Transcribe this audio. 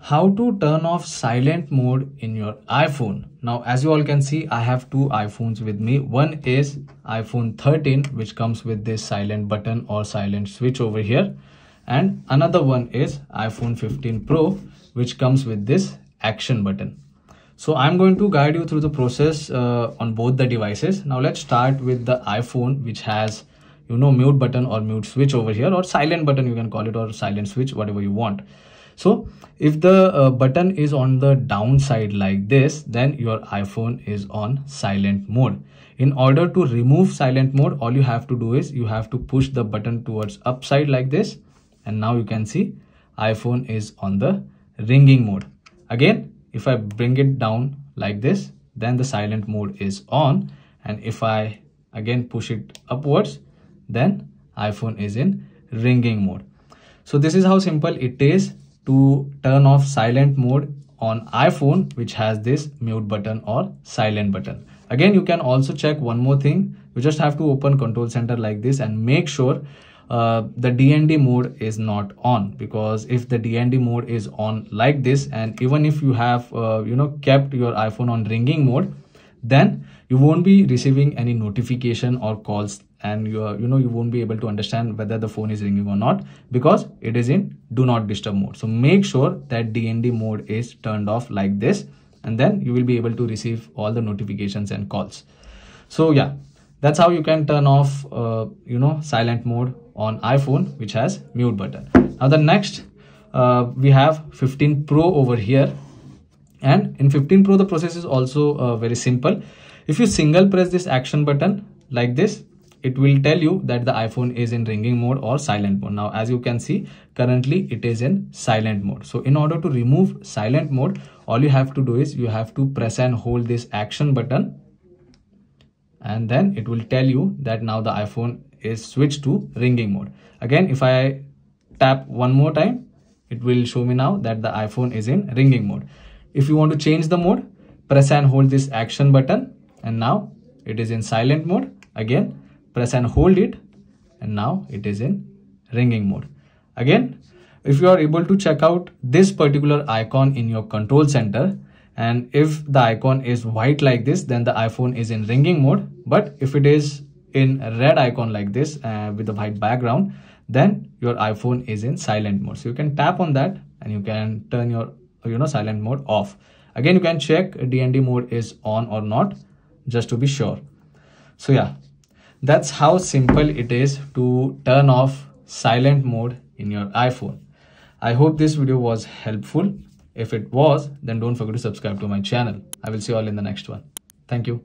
How to turn off silent mode in your iPhone. Now, as you all can see, I have two iPhones with me. One is iPhone 13, which comes with this silent button or silent switch over here. And another one is iPhone 15 Pro, which comes with this action button. So I'm going to guide you through the process on both the devices. Now let's start with the iPhone, which has mute button or mute switch over here, or silent button you can call it, or silent switch, whatever you want. So if the button is on the downside like this, then your iPhone is on silent mode. In order to remove silent mode, all you have to do is you have to push the button towards upside like this, and now you can see iPhone is on the ringing mode. Again, if I bring it down like this, then the silent mode is on, and if I again push it upwards, then iPhone is in ringing mode. So this is how simple it is to turn off silent mode on iPhone, which has this mute button or silent button. Again, you can also check one more thing. You just have to open Control Center like this and make sure the DND mode is not on, because if the DND mode is on like this, and even if you have kept your iPhone on ringing mode, then you won't be receiving any notification or calls, and you won't be able to understand whether the phone is ringing or not, because it is in do not disturb mode. So make sure that DND mode is turned off like this, and then you will be able to receive all the notifications and calls. So yeah, that's how you can turn off silent mode on iPhone, which has mute button. Now the next we have 15 Pro over here, and in 15 Pro the process is also very simple. If you single press this action button like this, it will tell you that the iPhone is in ringing mode or silent mode. Now, as you can see, currently it is in silent mode. So in order to remove silent mode, all you have to do is you have to press and hold this action button, and then it will tell you that now the iPhone is switched to ringing mode. Again, if I tap one more time, it will show me now that the iPhone is in ringing mode. If you want to change the mode, press and hold this action button, and now it is in silent mode. Again, press and hold it, and now it is in ringing mode. Again, if you are able to check out this particular icon in your Control Center, and if the icon is white like this, then the iPhone is in ringing mode. But if it is in a red icon like this with a white background, then your iPhone is in silent mode. So you can tap on that and you can turn your silent mode off. Again, you can check DND mode is on or not, just to be sure. So yeah, that's how simple it is to turn off silent mode in your iPhone. I hope this video was helpful. If it was, then don't forget to subscribe to my channel. I will see you all in the next one. Thank you.